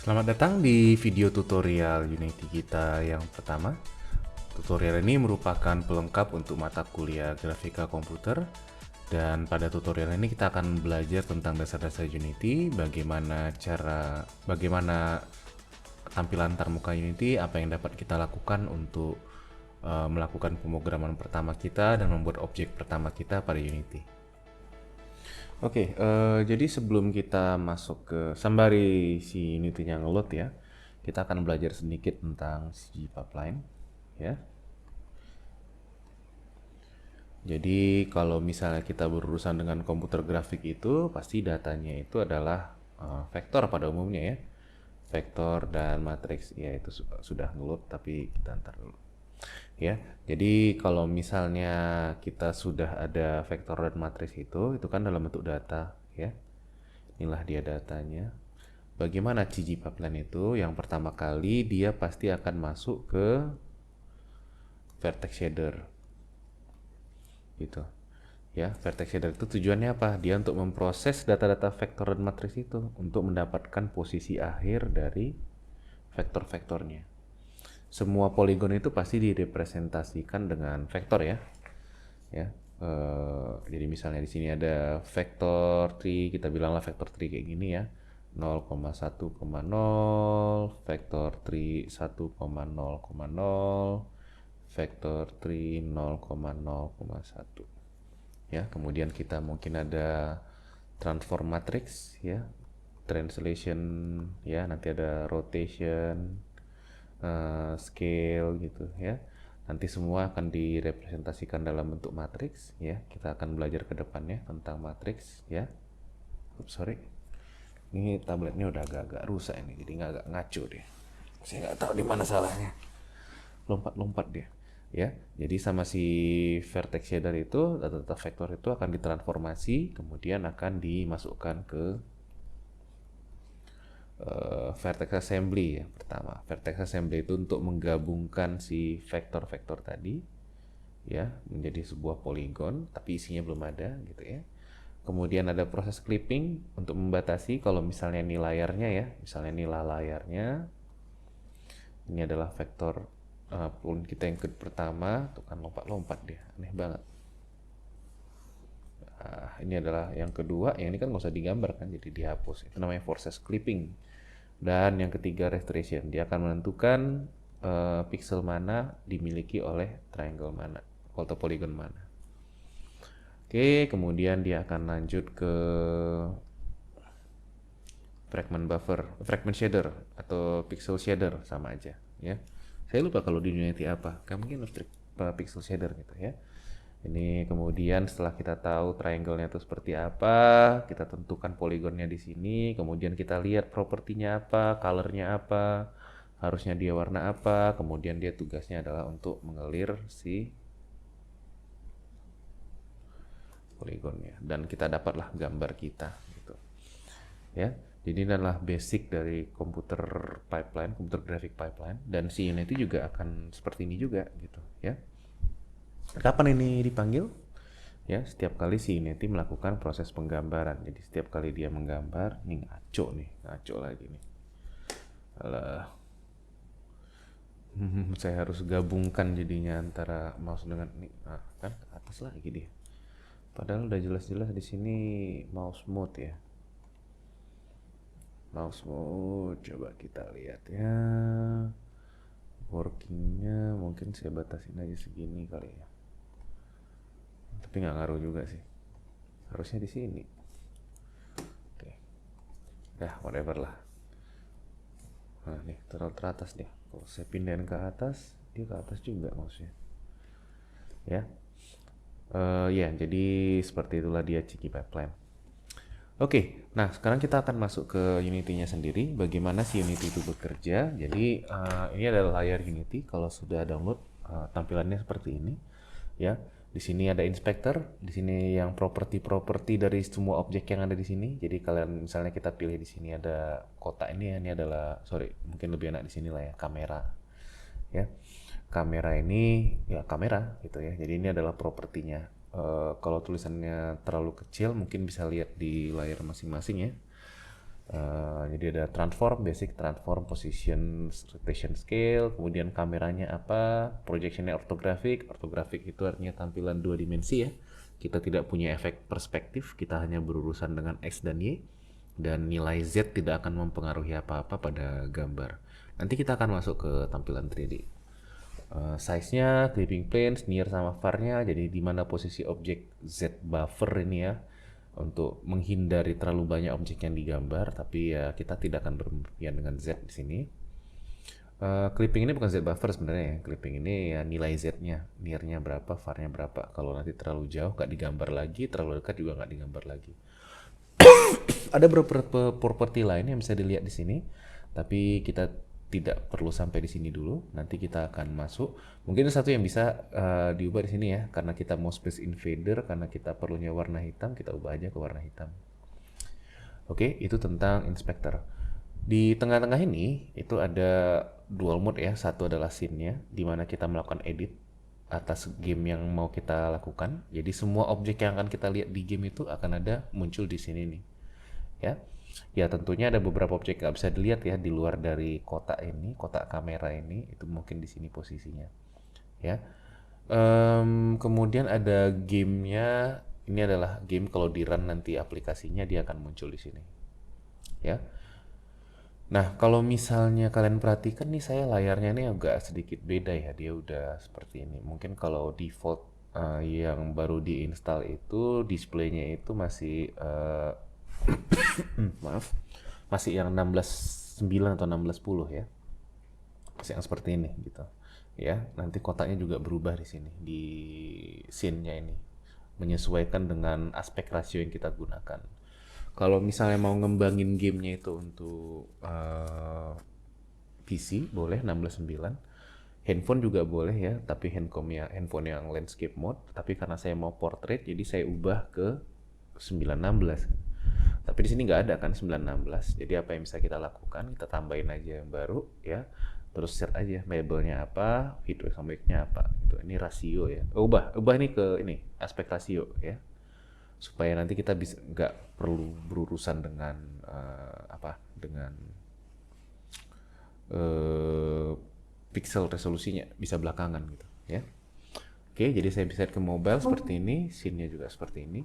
Selamat datang di video tutorial Unity kita yang pertama. Tutorial ini merupakan pelengkap untuk mata kuliah grafika komputer. Dan pada tutorial ini kita akan belajar tentang dasar-dasar Unity, bagaimana tampilan antarmuka Unity, apa yang dapat kita lakukan untuk melakukan pemrograman pertama kita dan membuat objek pertama kita pada Unity. Oke, jadi sebelum kita masuk ke sembari si Unity-nya ngeload ya, kita akan belajar sedikit tentang CG pipeline ya. Jadi kalau misalnya kita berurusan dengan komputer grafik itu pasti datanya itu adalah vektor pada umumnya ya. Vektor dan matriks ya, itu sudah ngeload tapi kita ntar dulu. Ya, jadi kalau misalnya kita sudah ada vektor dan matriks itu kan dalam bentuk data ya. Inilah dia datanya. Bagaimana CG pipeline itu? Yang pertama kali dia pasti akan masuk ke vertex shader. Gitu. Ya, vertex shader itu tujuannya apa? Dia untuk memproses data-data vektor dan matriks itu untuk mendapatkan posisi akhir dari vektor-vektornya. Semua poligon itu pasti direpresentasikan dengan vektor ya. Ya. Jadi misalnya di sini ada vektor 3, kita bilanglah vektor 3 kayak gini ya. 0,1,0, vektor 3 1,0,0, vektor 3 0,0,1 ya. Kemudian kita mungkin ada transform matrix ya, translation ya, nanti ada rotation, scale gitu ya. Nanti semua akan direpresentasikan dalam bentuk matriks ya. Kita akan belajar ke depannya tentang matriks ya. Sorry, ini tabletnya udah agak-agak rusak ini, jadi agak ngaco deh. Saya nggak tahu di mana salahnya. Lompat-lompat dia. Ya, jadi sama si vertex shader itu data-data vektor itu akan ditransformasi, kemudian akan dimasukkan ke vertex assembly ya. Pertama, vertex assembly itu untuk menggabungkan si vektor-vektor tadi ya menjadi sebuah poligon, tapi isinya belum ada gitu ya. Kemudian ada proses clipping untuk membatasi kalau misalnya ini layarnya ya, misalnya ini layarnya, ini adalah vektor kita yang pertama, tuh kan lompat-lompat dia, aneh banget. Ini adalah yang kedua, yang ini kan nggak usah digambar kan, jadi dihapus. Itu namanya process clipping. Dan yang ketiga restoration, dia akan menentukan pixel mana dimiliki oleh triangle mana atau polygon mana. Oke, kemudian dia akan lanjut ke fragment shader atau pixel shader, sama aja ya. Saya lupa kalau di Unity apa, kayak mungkin pixel shader gitu ya. Ini kemudian setelah kita tahu triangle-nya itu seperti apa, kita tentukan poligonnya di sini, kemudian kita lihat propertinya apa, colornya apa, harusnya dia warna apa, kemudian dia tugasnya adalah untuk mengelir si poligonnya dan kita dapatlah gambar kita gitu. Ya. Jadi ini adalah basic dari komputer pipeline, komputer graphic pipeline, dan si Unity juga akan seperti ini juga gitu ya. Kapan ini dipanggil? Ya, setiap kali si Unity melakukan proses penggambaran. Jadi setiap kali dia menggambar, ini ngaco lagi nih. Alah. Saya harus gabungkan jadinya antara mouse dengan ini. Nah, kan ke atas lagi dia. Padahal udah jelas-jelas di sini mouse mode ya. Mouse mode, coba kita lihat ya. Workingnya mungkin saya batasin aja segini kali ya. Tapi nggak ngaruh juga sih. Harusnya di sini. Oke. Ya, whatever lah. Nah, nih terlalu teratas dia. Kalau saya pindahin ke atas, dia ke atas juga mouse-nya. Ya. Ya, jadi seperti itulah dia CG pipeline. Oke, nah sekarang kita akan masuk ke Unity-nya sendiri. Bagaimana si Unity itu bekerja? Jadi ini adalah layar Unity. Kalau sudah download, tampilannya seperti ini. Ya, di sini ada inspector. Di sini yang properti-properti dari semua objek yang ada di sini. Jadi kalian misalnya kita pilih di sini ada kotak ini ya. Ini adalah, sorry, mungkin lebih enak di sini lah ya, kamera. Ya, kamera ini ya kamera gitu ya. Jadi ini adalah propertinya. Kalau tulisannya terlalu kecil mungkin bisa lihat di layar masing-masing ya. Jadi ada transform, basic, transform, position, rotation, scale, kemudian kameranya apa, projectionnya ortografik. Ortografik itu artinya tampilan dua dimensi ya. Kita tidak punya efek perspektif, kita hanya berurusan dengan X dan Y, dan nilai Z tidak akan mempengaruhi apa-apa pada gambar. Nanti kita akan masuk ke tampilan 3D. Size-nya, clipping plane, near sama far-nya, jadi di mana posisi objek Z buffer ini ya, untuk menghindari terlalu banyak objek yang digambar, tapi ya kita tidak akan berlebihan dengan Z di sini. Clipping ini bukan Z buffer sebenarnya ya, clipping ini ya nilai Z-nya, near-nya berapa, far-nya berapa. Kalau nanti terlalu jauh nggak digambar lagi, terlalu dekat juga nggak digambar lagi. Ada beberapa properti lain yang bisa dilihat di sini, tapi kita tidak perlu sampai di sini dulu. Nanti kita akan masuk. Mungkin satu yang bisa diubah di sini ya, karena kita mau space invader, karena kita perlunya warna hitam, kita ubah aja ke warna hitam. Oke, itu tentang inspector. Di tengah-tengah ini itu ada dual mode ya. Satu adalah scene-nya, di mana kita melakukan edit atas game yang mau kita lakukan. Jadi semua objek yang akan kita lihat di game itu akan ada muncul di sini nih. Ya tentunya ada beberapa objek nggak bisa dilihat ya di luar dari kotak ini, kotak kamera ini, itu mungkin di sini posisinya ya. Kemudian ada gamenya, ini adalah game, kalau di run nanti aplikasinya dia akan muncul di sini ya. Nah kalau misalnya kalian perhatikan nih, saya layarnya ini agak sedikit beda ya, dia udah seperti ini. Mungkin kalau default yang baru diinstal itu displaynya itu masih maaf, masih yang 16:9 atau 16:10 ya, masih yang seperti ini gitu ya. Nanti kotaknya juga berubah di sini di scene-nya ini, menyesuaikan dengan aspek rasio yang kita gunakan. Kalau misalnya mau ngembangin gamenya itu untuk PC boleh 16:9, handphone juga boleh ya, tapi handphone yang landscape mode. Tapi karena saya mau portrait, jadi saya ubah ke 9:16. Tapi di sini nggak ada kan 9:16. Jadi apa yang bisa kita lakukan? Kita tambahin aja yang baru ya. Terus set aja labelnya apa, feedback sama nya apa. Gitu. Ini rasio ya. Ubah ini ke ini aspek rasio ya. Supaya nanti kita bisa nggak perlu berurusan dengan dengan pixel resolusinya, bisa belakangan gitu ya. Oke, jadi saya bisa ke mobile seperti ini, scene-nya juga seperti ini.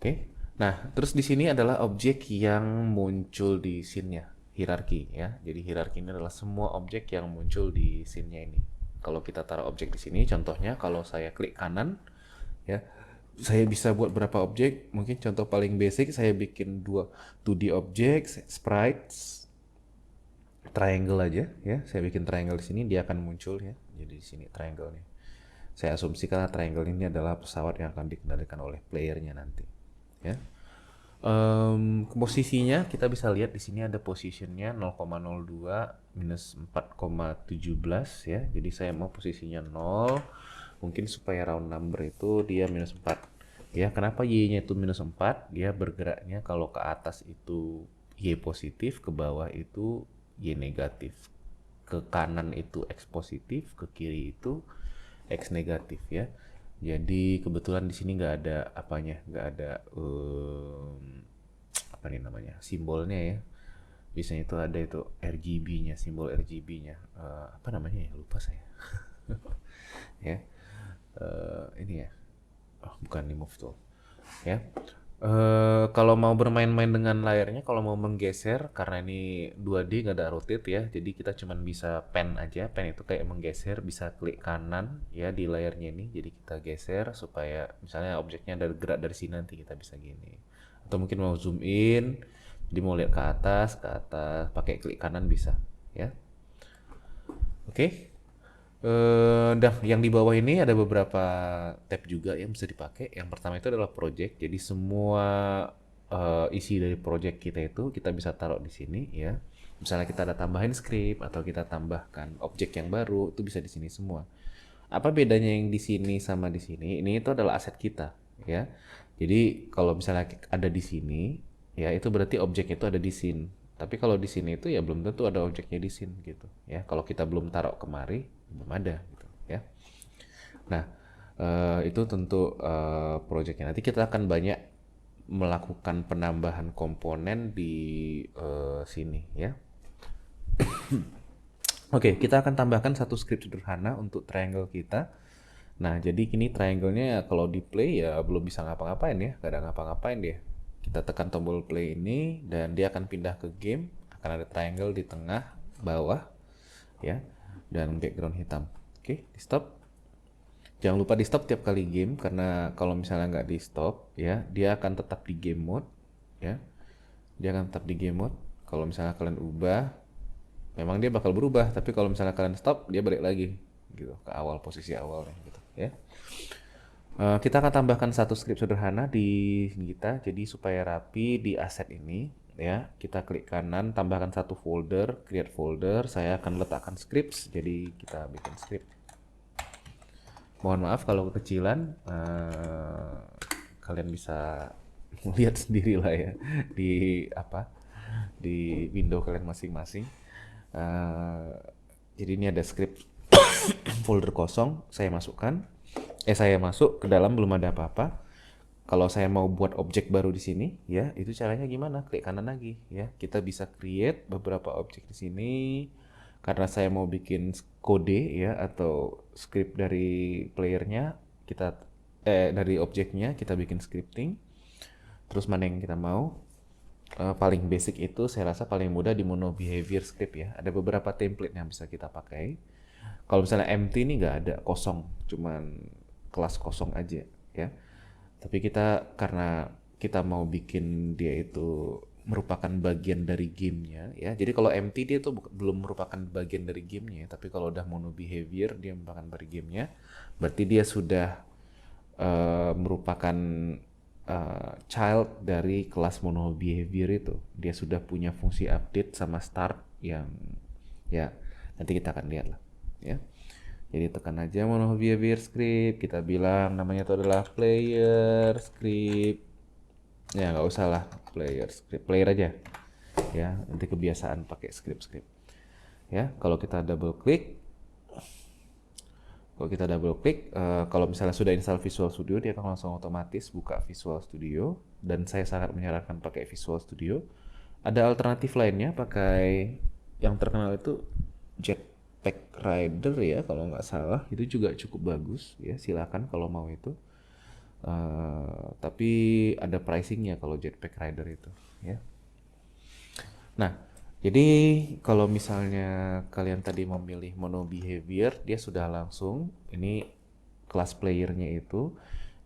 Oke. Nah, terus di sini adalah objek yang muncul di scene-nya, hierarki ya. Jadi hierarki ini adalah semua objek yang muncul di scene-nya ini. Kalau kita taruh objek di sini, contohnya kalau saya klik kanan ya, saya bisa buat berapa objek. Mungkin contoh paling basic, saya bikin 2D objek, sprites, triangle aja ya. Saya bikin triangle di sini, dia akan muncul ya. Jadi di sini triangle nih. Saya asumsikan triangle ini adalah pesawat yang akan dikendalikan oleh playernya nanti ya. Posisinya kita bisa lihat di sini ada positionnya 0,02 minus 4,17 ya. Jadi saya mau posisinya 0, mungkin supaya round number itu dia minus 4 ya. Kenapa y-nya itu minus 4? Dia bergeraknya kalau ke atas itu y positif, ke bawah itu y negatif, ke kanan itu x positif, ke kiri itu x negatif ya. Jadi kebetulan di sini nggak ada apanya, nggak ada apa nih namanya, simbolnya ya. Biasanya itu ada itu RGB-nya, simbol RGB-nya. Apa namanya ya, lupa saya. Ya, ini ya. Oh, bukan di move tool. Ya. Kalau mau bermain-main dengan layarnya, kalau mau menggeser, karena ini 2D nggak ada rotate ya, jadi kita cuman bisa pen aja. Pen itu kayak menggeser, bisa klik kanan ya di layarnya ini, jadi kita geser supaya misalnya objeknya ada gerak dari sini, nanti kita bisa gini. Atau mungkin mau zoom in, jadi mau lihat ke atas pakai klik kanan bisa ya. Oke. Dan yang di bawah ini ada beberapa tab juga yang bisa dipakai. Yang pertama itu adalah project. Jadi semua isi dari project kita itu kita bisa taruh di sini ya. Misalnya kita ada tambahin script atau kita tambahkan objek yang baru, itu bisa di sini semua. Apa bedanya yang di sini sama di sini? Ini itu adalah aset kita ya. Jadi kalau misalnya ada di sini ya, itu berarti objek itu ada di scene. Tapi kalau di sini itu ya belum tentu ada objeknya di scene gitu ya. Kalau kita belum taruh kemari, belum ada gitu ya. Nah, itu tentu projectnya. Nanti kita akan banyak melakukan penambahan komponen di sini ya. Oke, kita akan tambahkan satu script sederhana untuk triangle kita. Nah, jadi kini triangle-nya kalau di play ya belum bisa ngapa-ngapain ya, gak ada ngapa-ngapain dia. Kita tekan tombol play ini dan dia akan pindah ke game, akan ada triangle di tengah bawah ya, dan background hitam. Oke, di stop. Jangan lupa di stop tiap kali game, karena kalau misalnya nggak di stop ya, dia akan tetap di game mode ya. Dia akan tetap di game mode. Kalau misalnya kalian ubah, memang dia bakal berubah, tapi kalau misalnya kalian stop, dia balik lagi gitu ke awal, posisi awalnya gitu ya. Kita akan tambahkan satu script sederhana di kita, jadi supaya rapi di aset ini ya. Kita klik kanan, tambahkan satu folder, create folder. Saya akan letakkan scripts, jadi kita bikin script. Mohon maaf kalau kekecilan, kalian bisa lihat sendiri lah ya di di window kalian masing-masing. Jadi ini ada script folder kosong, saya masukkan. Saya masuk ke dalam, belum ada apa-apa. Kalau saya mau buat objek baru di sini, ya itu caranya gimana? Klik kanan lagi, ya. Kita bisa create beberapa objek di sini. Karena saya mau bikin kode ya atau script dari playernya, kita dari objeknya kita bikin scripting. Terus mana yang kita mau? Paling basic itu saya rasa paling mudah di mono behavior script ya. Ada beberapa template yang bisa kita pakai. Kalau misalnya empty ini nggak ada, kosong, cuman kelas kosong aja ya. Tapi kita karena kita mau bikin dia itu merupakan bagian dari gamenya ya. Jadi kalau empty dia tuh belum merupakan bagian dari gamenya, tapi kalau udah mono behavior dia merupakan bagian gamenya. Berarti dia sudah merupakan child dari kelas mono behavior itu. Dia sudah punya fungsi update sama start yang ya nanti kita akan lihat lah ya. Jadi tekan aja mono behavior script, kita bilang namanya itu adalah player script. Ya nggak usah lah player script, player aja ya, nanti kebiasaan pakai script ya. Kalau kita double klik, kalau misalnya sudah install Visual Studio, dia akan langsung otomatis buka Visual Studio, dan saya sangat menyarankan pakai Visual Studio. Ada alternatif lainnya, pakai yang terkenal itu Jetpack Rider ya kalau nggak salah, itu juga cukup bagus ya, silakan kalau mau itu. Tapi ada pricingnya kalau Jetpack Rider itu ya. Nah, jadi kalau misalnya kalian tadi memilih mono behavior, dia sudah langsung ini kelas playernya itu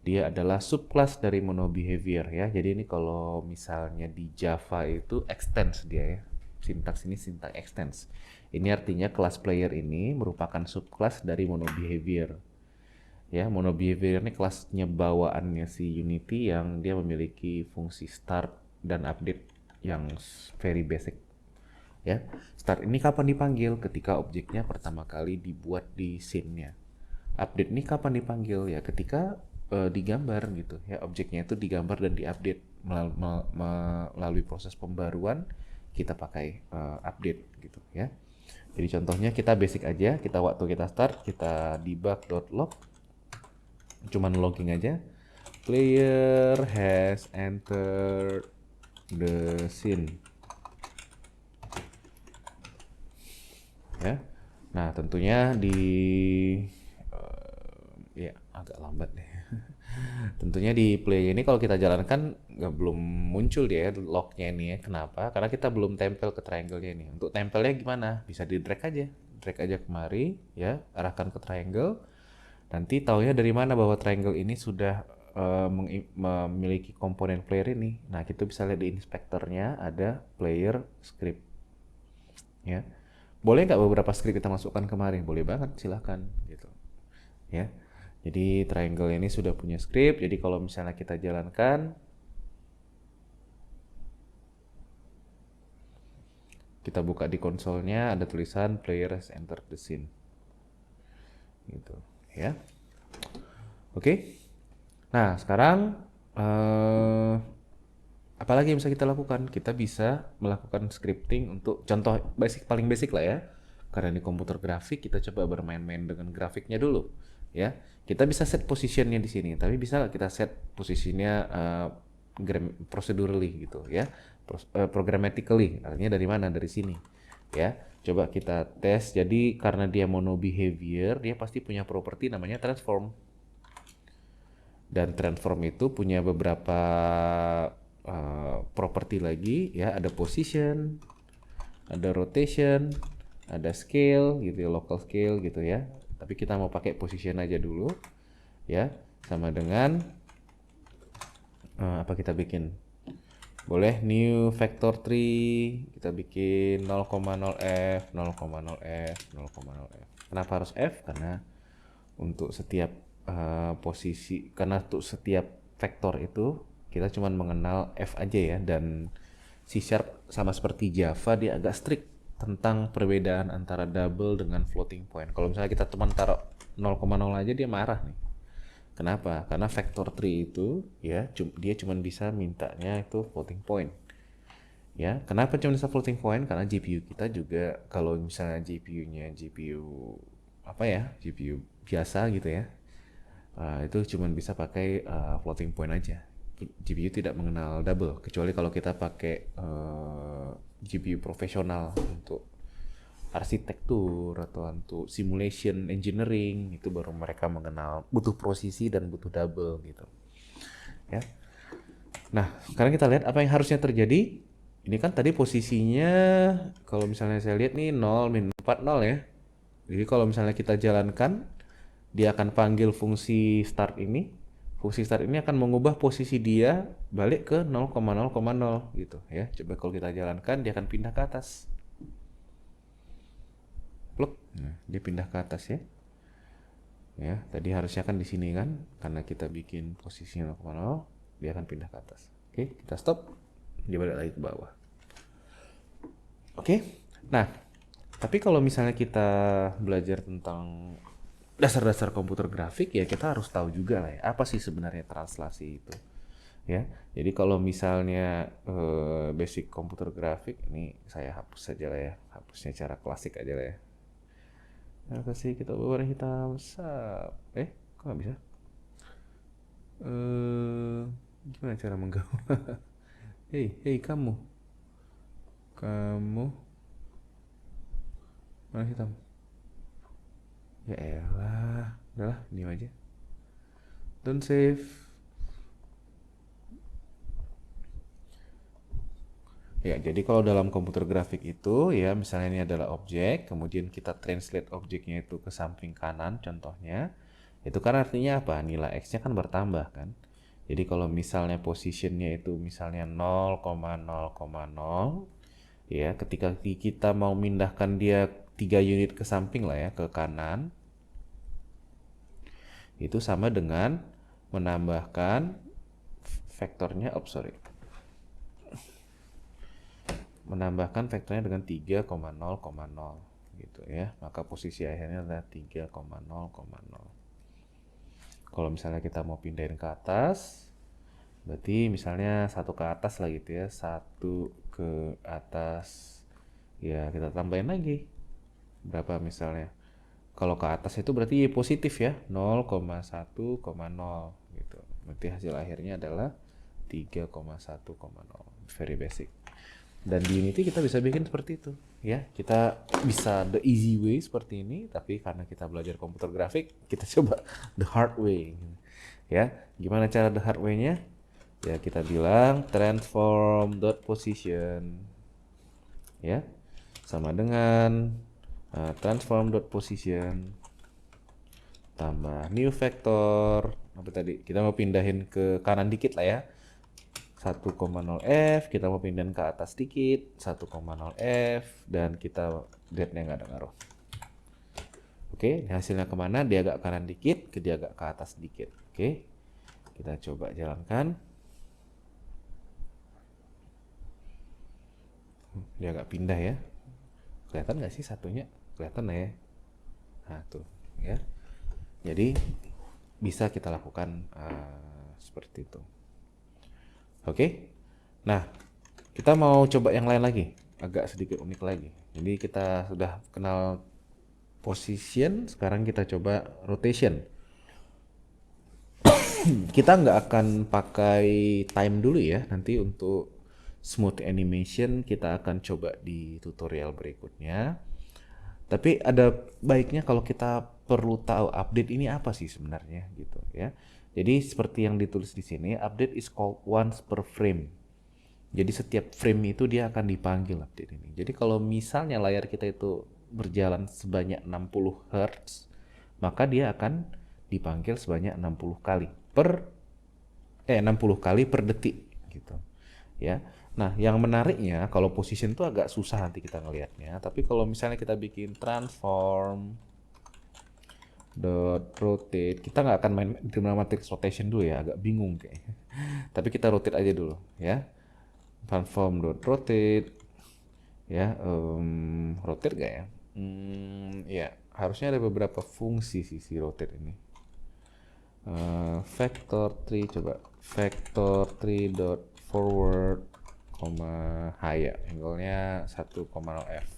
dia adalah subclass dari mono behavior ya. Jadi ini kalau misalnya di Java itu extends dia ya. Sintaks ini sintaks extends. Ini artinya kelas player ini merupakan subclass dari mono behavior. Ya, mono behavior ini kelasnya bawaannya si Unity yang dia memiliki fungsi start dan update yang very basic. Ya, start ini kapan dipanggil? Ketika objeknya pertama kali dibuat di scene-nya. Update ini kapan dipanggil? Ya, ketika digambar gitu. Ya, objeknya itu digambar dan diupdate melalui proses pembaruan. Kita pakai update gitu ya. Jadi contohnya kita basic aja. Kita waktu kita start kita debug.log, cuman logging aja. Player has entered the scene. Ya. Nah, tentunya ya agak lambat deh. Tentunya di play ini kalau kita jalankan belum muncul dia lognya ini ya. Kenapa? Karena kita belum tempel ke triangle-nya ini. Untuk tempelnya gimana? Bisa di drag aja kemari ya, arahkan ke triangle. Nanti taunya dari mana bahwa triangle ini sudah memiliki komponen player ini. Nah, kita bisa lihat di inspektornya ada player script ya. Boleh nggak beberapa script kita masukkan kemarin? Boleh banget, silahkan gitu ya. Jadi triangle ini sudah punya script, jadi kalau misalnya kita jalankan, kita buka di konsolnya, ada tulisan player has entered the scene gitu ya. Oke. Nah, sekarang apalagi yang bisa kita lakukan? Kita bisa melakukan scripting untuk contoh paling basic lah ya. Karena di komputer grafik kita coba bermain-main dengan grafiknya dulu ya. Kita bisa set positionnya di sini, tapi bisa nggak kita set posisinya procedurally gitu ya, programmatically, artinya dari mana, dari sini ya. Coba kita tes. Jadi karena dia mono behavior, dia pasti punya properti namanya transform, dan transform itu punya beberapa properti lagi ya, ada position, ada rotation, ada scale gitu ya, local scale gitu ya. Tapi kita mau pakai position aja dulu ya, sama dengan apa kita bikin, boleh new vector tree, kita bikin 0,0f, 0,0f, 0,0f. Kenapa harus f? Karena untuk setiap posisi, karena untuk setiap vektor itu kita cuma mengenal f aja ya, dan C# sama seperti Java dia agak strict tentang perbedaan antara double dengan floating point. Kalau misalnya kita cuma taruh 0,0 aja dia marah nih. Kenapa? Karena vector tree itu ya dia cuma bisa mintanya itu floating point. Ya, kenapa cuma bisa floating point? Karena GPU kita juga, kalau misalnya GPU-nya GPU apa ya, GPU biasa gitu ya, itu cuma bisa pakai floating point aja. GPU tidak mengenal double, kecuali kalau kita pakai GPU profesional untuk arsitektur atau untuk simulation engineering, itu baru mereka mengenal butuh posisi dan butuh double gitu ya. Nah, sekarang kita lihat apa yang harusnya terjadi. Ini kan tadi posisinya, kalau misalnya saya lihat nih 0, min 4, 0 ya. Jadi kalau misalnya kita jalankan, dia akan panggil fungsi start ini. Fungsi start ini akan mengubah posisi dia balik ke 0,0,0 gitu ya. Coba kalau kita jalankan, dia akan pindah ke atas. Pluk. Nah, dia pindah ke atas ya. Ya, tadi harusnya kan di sini kan, karena kita bikin posisinya 0,0, dia akan pindah ke atas. Oke, kita stop. Dia balik lagi ke bawah. Oke. Nah, tapi kalau misalnya kita belajar tentang dasar-dasar komputer grafik ya, kita harus tahu juga lah ya, apa sih sebenarnya translasi itu ya. Jadi kalau misalnya basic komputer grafik ini saya hapus saja lah ya, hapusnya cara klasik aja lah ya. Nah, kasih kita berwarna hitam. Kok nggak bisa? Gimana cara menggambar? Hei kamu warna hitam. Ya elah, udahlah, diam aja. Don't save. Ya, jadi kalau dalam komputer grafik itu ya, misalnya ini adalah objek, kemudian kita translate objeknya itu ke samping kanan contohnya. Itu kan artinya apa? Nilai X-nya kan bertambah kan. Jadi kalau misalnya positionnya itu misalnya 0,0,0 ya, ketika kita mau mindahkan dia 3 unit ke samping lah ya, ke kanan, itu sama dengan menambahkan vektornya, menambahkan vektornya dengan 3,0,0 gitu ya. Maka posisi akhirnya adalah 3,0,0. Kalau misalnya kita mau pindahin ke atas, berarti misalnya satu ke atas lah gitu ya, satu ke atas ya, kita tambahin lagi berapa misalnya. Kalau ke atas itu berarti positif ya, 0,1,0 gitu. Berarti hasil akhirnya adalah 3,1,0. Very basic. Dan di Unity kita bisa bikin seperti itu ya. Kita bisa the easy way seperti ini, tapi karena kita belajar komputer grafik, kita coba the hard way ya. Gimana cara the hard way-nya? Ya kita bilang transform dot position ya, sama dengan transform dot position tambah new vector. Apa tadi? Kita mau pindahin ke kanan dikit lah ya, 1,0f, kita mau pindahin ke atas dikit 1,0f, dan kita dead-nya nggak ada ngaruh. Oke, hasilnya kemana? Dia agak kanan dikit, dia agak ke atas dikit. Oke, kita coba jalankan. Dia agak pindah ya. Kelihatan nggak sih satunya? Kelihatan ya. Nah tuh ya. Jadi bisa kita lakukan seperti itu. Oke. Nah, kita mau coba yang lain lagi, agak sedikit unik lagi. Jadi kita sudah kenal position, sekarang kita coba rotation. Kita nggak akan pakai time dulu ya. Nanti untuk smooth animation kita akan coba di tutorial berikutnya. Tapi ada baiknya kalau kita perlu tahu update ini apa sih sebenarnya gitu ya. Jadi seperti yang ditulis di sini, update is called once per frame. Jadi setiap frame itu dia akan dipanggil update ini. Jadi kalau misalnya layar kita itu berjalan sebanyak 60 Hz, maka dia akan dipanggil sebanyak 60 kali per 60 kali per detik gitu. Ya. Nah, yang menariknya kalau position itu agak susah nanti kita ngelihatnya, tapi kalau misalnya kita bikin transform dot rotate, kita nggak akan main trigonometric rotation dulu ya, agak bingung kayaknya. Tapi kita rotate aja dulu ya. Transform dot rotate ya, rotate gak ya? Ya, harusnya ada beberapa fungsi sih si rotate ini. Vector 3 coba vector 3 dot forward higher angle-nya 1,0 f.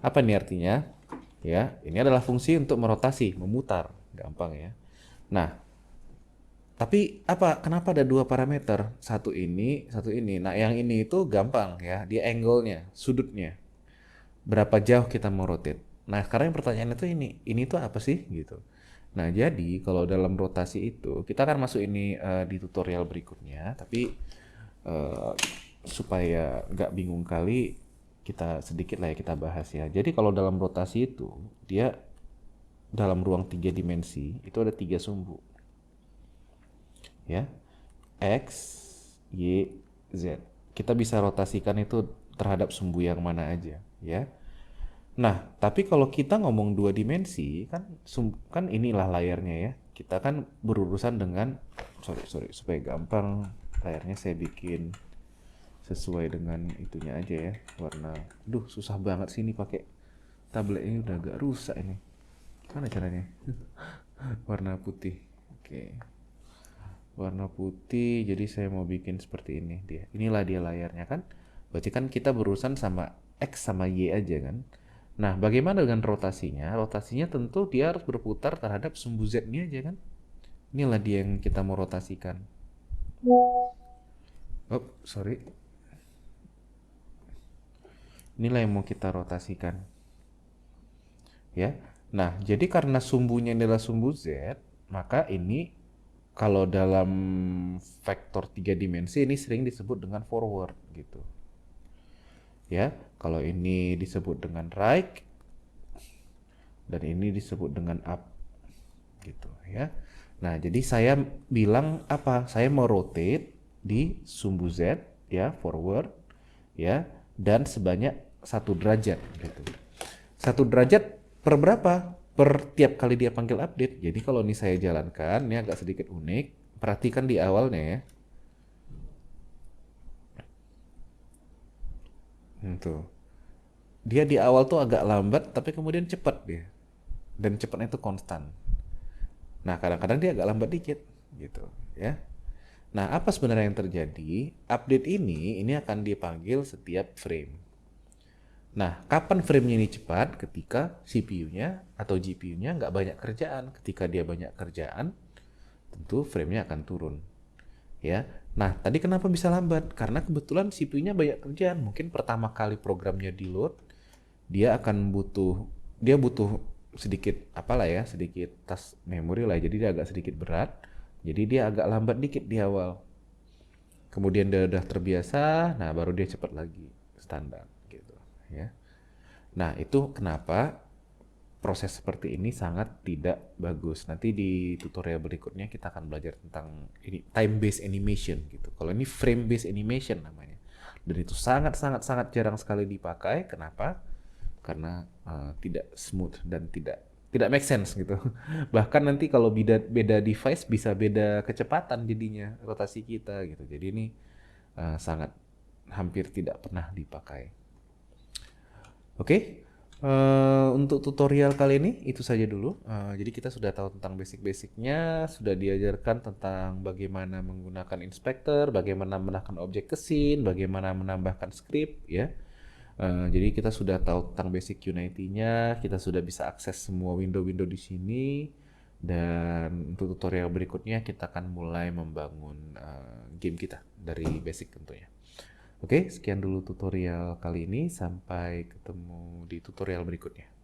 Apa nih artinya? Ya, ini adalah fungsi untuk merotasi, memutar, gampang ya. Nah, tapi apa? Kenapa ada dua parameter? Satu ini, satu ini. Nah, yang ini itu gampang ya, dia angle-nya, sudutnya. Berapa jauh kita mau rotate. Nah, sekarang yang pertanyaan itu ini tuh apa sih gitu. Nah, jadi kalau dalam rotasi itu kita akan masuk ini di tutorial berikutnya, tapi eh, supaya nggak bingung kali kita sedikit lah ya kita bahas ya. Jadi kalau dalam rotasi itu dia dalam ruang 3 dimensi itu ada 3 sumbu ya, X, Y, Z. Kita bisa rotasikan itu terhadap sumbu yang mana aja ya. Nah, tapi kalau kita ngomong 2 dimensi kan kan inilah layarnya ya. Kita kan berurusan dengan sorry supaya gampang layarnya saya bikin sesuai dengan itunya aja ya, warna. Duh, susah banget sih ini pakai tablet ini, udah agak rusak ini. Mana caranya? Warna putih. Oke. Warna putih. Jadi saya mau bikin seperti ini dia. Inilah dia layarnya kan. Berarti kan kita berurusan sama X sama Y aja kan. Nah, bagaimana dengan rotasinya? Rotasinya tentu dia harus berputar terhadap sumbu Z-nya aja kan. Inilah dia yang kita mau rotasikan. Oh, sorry. Inilah yang mau kita rotasikan. Ya. Nah, jadi karena sumbunya adalah sumbu Z, maka ini kalau dalam vektor 3 dimensi ini sering disebut dengan forward gitu. Ya, kalau ini disebut dengan right dan ini disebut dengan up gitu ya. Nah, jadi saya bilang apa? Saya mau rotate di sumbu Z ya, forward ya, dan sebanyak 1 derajat gitu. 1 derajat per berapa? Per tiap kali dia panggil update. Jadi kalau ini saya jalankan, ini agak sedikit unik. Perhatikan di awalnya ya. Tuh. Dia di awal tuh agak lambat, tapi kemudian cepat dia. Dan cepatnya itu konstan. Nah, kadang-kadang dia agak lambat dikit gitu ya. Nah, apa sebenarnya yang terjadi? Update ini akan dipanggil setiap frame. Nah, kapan framenya ini cepat? Ketika CPU-nya atau GPU-nya nggak banyak kerjaan. Ketika dia banyak kerjaan, tentu framenya akan turun. Ya. Nah, tadi kenapa bisa lambat? Karena kebetulan CPU-nya banyak kerjaan. Mungkin pertama kali programnya di load, dia butuh sedikit apalah ya, sedikit tas memori lah. Jadi dia agak sedikit berat. Jadi dia agak lambat dikit di awal. Kemudian dia udah terbiasa, nah baru dia cepat lagi standar gitu ya. Nah, itu kenapa proses seperti ini sangat tidak bagus. Nanti di tutorial berikutnya kita akan belajar tentang ini time based animation gitu. Kalau ini frame based animation namanya. Dan itu sangat sangat sangat jarang sekali dipakai. Kenapa? Karena tidak smooth dan tidak make sense gitu. Bahkan nanti kalau beda device bisa beda kecepatan jadinya rotasi kita gitu. Jadi ini sangat hampir tidak pernah dipakai. Oke, untuk tutorial kali ini itu saja dulu. Jadi kita sudah tahu tentang basic-basicnya, sudah diajarkan tentang bagaimana menggunakan inspector, bagaimana menambahkan objek ke scene, bagaimana menambahkan script ya. Jadi kita sudah tahu tentang basic Unity-nya, kita sudah bisa akses semua window-window di sini. Dan untuk tutorial berikutnya kita akan mulai membangun game kita dari basic tentunya. Oke, sekian dulu tutorial kali ini. Sampai ketemu di tutorial berikutnya.